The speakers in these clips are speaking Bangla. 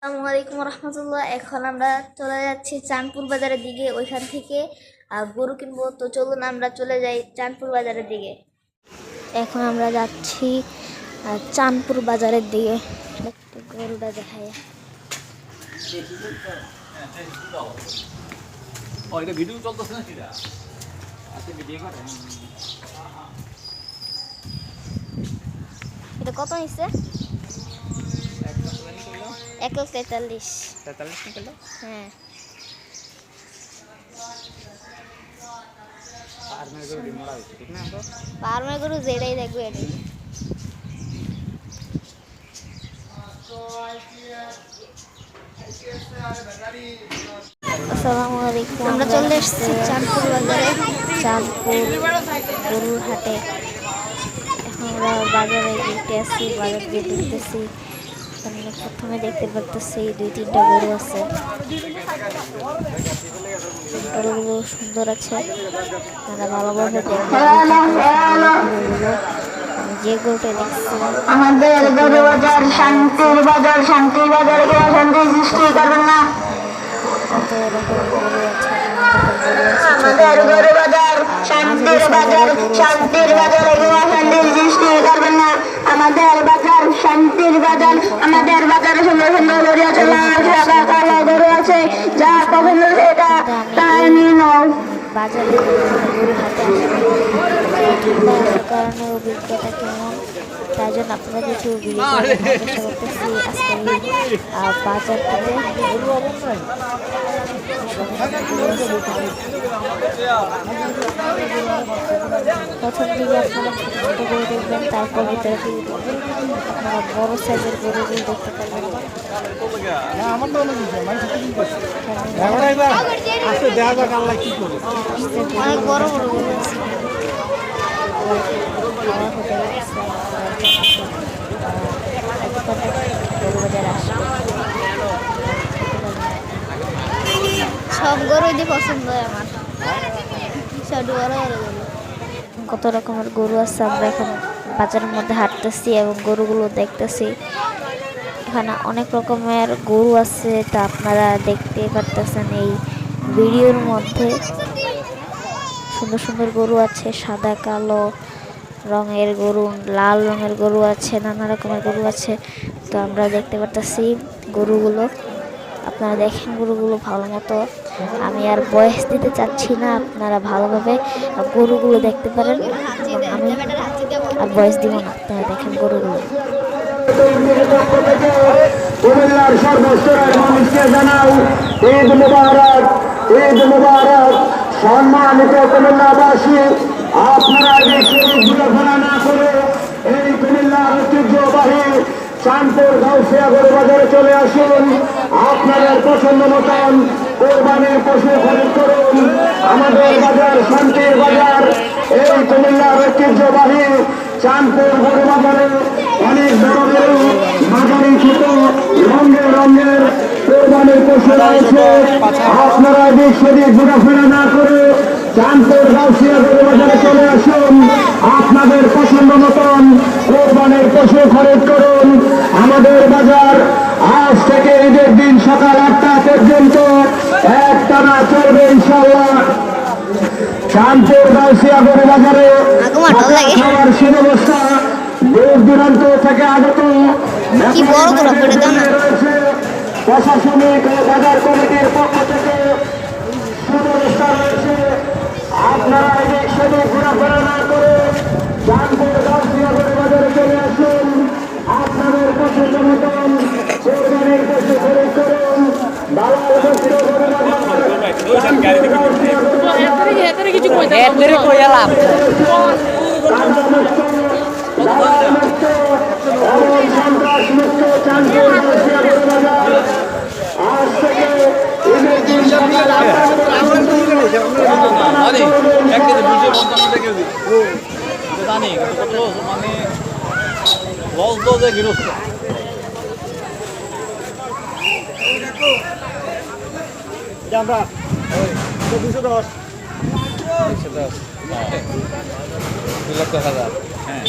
আসসালামু আলাইকুম রহমতুল্লাহ। এখন আমরা চলে যাচ্ছি চাঁদপুর বাজারের দিকে। ওইখান থেকে গরু কিনবো। তো চলুন আমরা চলে যাই চাঁদপুর বাজারের দিকে। এখন আমরা যাচ্ছি চাঁদপুর বাজারের দিকে। একটু গরুটা দেখায়। এটা কত নিচ্ছে? 143। হ্যাঁ, ফার্মের গরু যেটাই দেখবে এটাই। আসসালামু আলাইকুম। আমরা চলে এসেছি চাঁদপুর বাজারে, চাঁদপুর গরুর হাটে। এখন আমরা বাজারে যেতে আসছি, বাজার দিয়ে দেখতেছি। প্রথমে দেখতে পারতেছি 2-3টা গরু আছে। গরুগুলো সুন্দর আছে, তারা ভালোভাবে দেখে। যে গরুটা দেখছি আমাদের গরু বাজার শান্তির বাজার, শান্তির বাজারে শান্তি সৃষ্টি করবেন না। কত রকম গরু আছে, আমাদের গরু বাজার শান্তির বাজার, শান্তির বাজারে শান্তির সৃষ্টি করবেন না। আমাদের বাজার শান্তির বাজার, আমাদের বাজারে সুন্দর সুন্দর গরু আছে, লাল সাদা কালো গরু আছে, যা পছন্দ সেটা তাই নিয়ে নাও। বাজারে গরু হাটে আসার কারণে অভিজ্ঞতা কেমন, তাই জন্য আপনারা কিছু চেষ্টা করতেছি আজকে বাজারটাতে। প্রথম দিকে আপনারা ছোটো ছোটো গরু দেখবেন, তারপর ভিতরে আপনারা বড় সাইজের গরুগুলো দেখতে পারবেন। অনেক বড় বড় গরু আছে। সব গরুই পছন্দ হয় আমার, সব বড় বড় গরু। কত রকমের গরু আছে। আমরা এখন বাজারের মধ্যে হাঁটতেছি এবং গরুগুলো দেখতেছি। এখানে অনেক রকমের গরু আছে, তা আপনারা দেখতে পারতেছেন এই ভিডিওর মধ্যে। সুন্দর সুন্দর গরু আছে, সাদা কালো রঙের গরু, লাল রঙের গরু আছে, নানা রকমের গরু আছে। তো আমরা দেখতে পারতেছি গরুগুলো, আপনারা দেখেন গরুগুলো ভালো মতো। আমি আর বয়স দিতে চাচ্ছি না, আপনারা ভালোভাবে গরুগুলো দেখতে পারেন। আমি আর বয়স দিব না, আপনারা দেখেন গরুগুলো। কুমিল্লার সর্বস্তরের মানুষকে জানাই ঈদ মুবারক, ঈদ মুবারক। সম্মানিত কুমিল্লাবাসী, আপনারা ঘোরাফেরা না করে এই কুমিল্লার ঐতিহ্যবাহী চাঁদপুর গাউসিয়া গরু বাজারে চলে আসুন। আপনাদের পছন্দ মতন কোরবানির পশু খরিদ করুন। আমাদের বাজার শান্তির বাজার, এই কুমিল্লার ঐতিহ্যবাহী চাঁদপুর গরু বাজারে অনেক বড় বড় মাঝারি ছোট রঙের রঙের কোরবানির পশু রয়েছে। আপনারা এদিক সেদিক ঘোরাফেরা না করে চাঁদপুর গাউসিয়া গরু বাজারে চলে আসুন। আপনাদের পছন্দ মতন কোরবানির পশু খরিদ করুন। আমাদের বাজার আজ থেকে ঈদের দিন সকাল 8টা পর্যন্ত একটানা চলবে ইনশাআল্লাহ। চাঁদপুর গাউসিয়া গরু বাজারে খাওয়ার সুব্যবস্থা দূর দূরান্ত থেকে আগত রয়েছে। প্রশাসনিক ও বাজার কমিটির পক্ষ থেকে সুব্যবস্থা রয়েছে। আপনারা এদিক সেদিক ঘোরাফেরা না করে চাঁদপুর গাউসিয়া গরু বাজারে চলে আসুন। আপনাদের পছন্দ মতন কোরবানির পশু খরিদ করুন। দালাল মুক্ত গরু বাজার সন্ত্রাস মুক্ত চাঁদপুর গাউসিয়া গরু বাজার আজ থেকে ঈদের দিন আমরা 210 হ্যাঁ।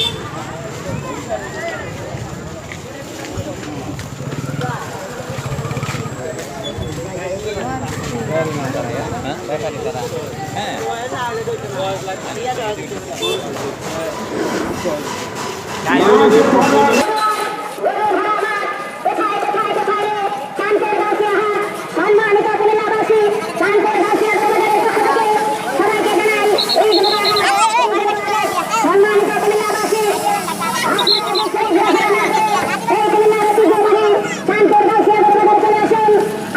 হ্যাঁ সম্মানিত কুমিল্লাবাসী শান্তির গাছিয়া সবাইকে জানাই ঈদ মোবারক। সম্মানিত কুমিল্লাবাসী এই কুমিল্লার ঐতিহ্যবাহী শান্তির গাছিয়া পরিবারে চলে আসুন।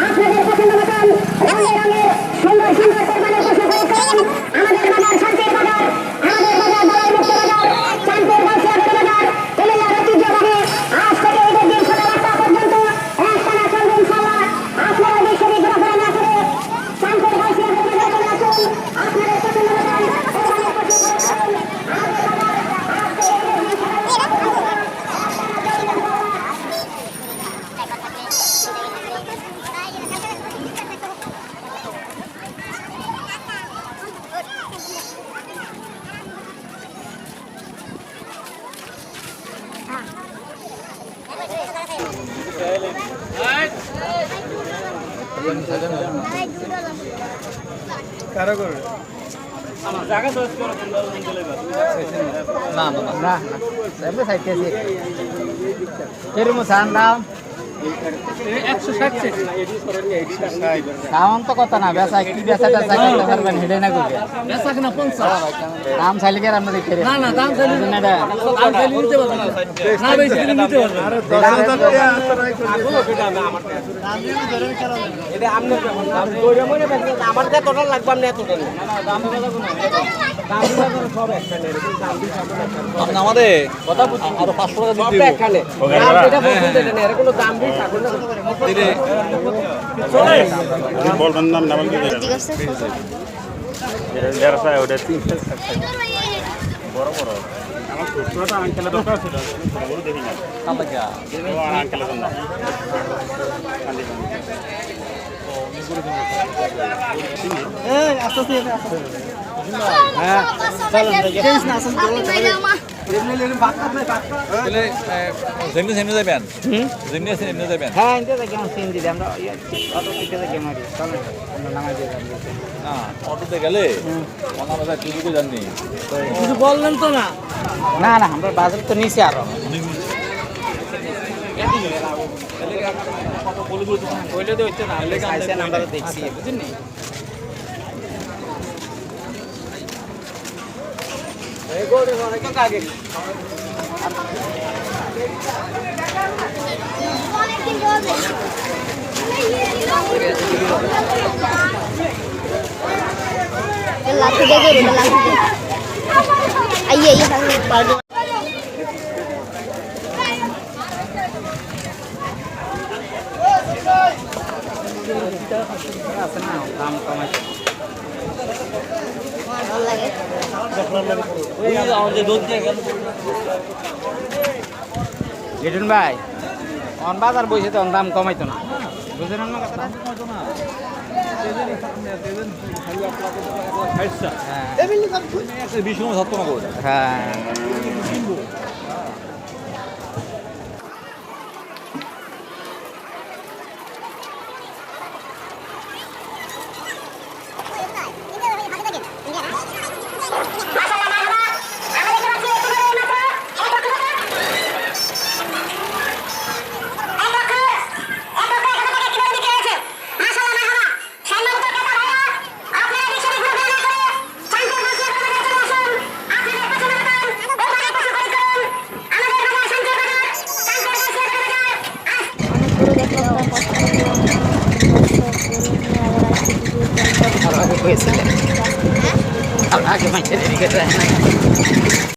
আপনাদের পছন্দ মতন রঙে রঙে সুন্দর সুন্দর কোরবানির পোশাক পরিধান করুন। আমাদের বাজার শান্তির বাজার, আমাদের বাজার দলাই মুক্ত বাজার, শান্তির গাছিয়া বাজার কুমিল্লার ঐতিহ্যবাহী। আজ থেকে ঈদের দিন সকাল 8টা পর্যন্ত একটানা চলবে ইনশাআল্লাহ। আপনারা বিশ্ববিদ্যালয় ঘোরাফেরা না করে শান্তির গাছিয়া বাজারে চলে আসুন। আপনাদের পছন্দ মতন কোরবানির পোশাক পরিধান করুন। দাম তো কথা না বেচা কি বেচা টেচা করতে পারবেন হেডে না করবে বেচা কিনা 50 দাম চাইলে কি আমরা দেখে না না দাম চাইলে না দাম চাইলে নিতে পারবেন না বেশি দিন নিতে পারবেন এটা আমনে কইরা মনে বেচা আমার কত টাকা লাগবে আমনে এত টাকা না না দাম কথা কোন দাম কথা সব একটা নেই দাম দি সব আপনি আমাদের কথা আরো 500 টাকা দিতে সব এখানে দাম যেটা বলছেন এটা না এর কোনো দাম দি থাকুন না দিলে বলবেন না নাম কি ঠিক আছে দেড়শো ওটা 300 বড় বড় আমার ছোটটা আঙ্কেলের দরকার ছিল বড় দেখি না কালকা আঙ্কেলের জন্য তাহলে যেমনি যেমনি যাবেন যেমনি আছে এমনি যাবেন হ্যাঁ ইনতে কেমন সিন দিদি আমরা অটো টিকে থেকে মারি চলেন আমরা নামাই দিয়ে যাবো না অটোতে গেলে অনাবাজা কিছু জাননি কিছু বললেন তো না না না আমরা বাজার তো নিচে আরো বলে তো হচ্ছে না আইসেন আমরা দেখছি বুঝলেন আগে लाठी दे दो लाठी दे आइए आइए पार्टी আছে না দাম কমাই ভালো লাগে ওই আমাদের দুধ দিয়ে গেল লিটন ভাই অন বাজার বসে তো দাম কমাইতো না বুঝলেন না কথাটা একটা 20 টাকা ছাত্র না করে হ্যাঁ আগে মাইছে রেডি করে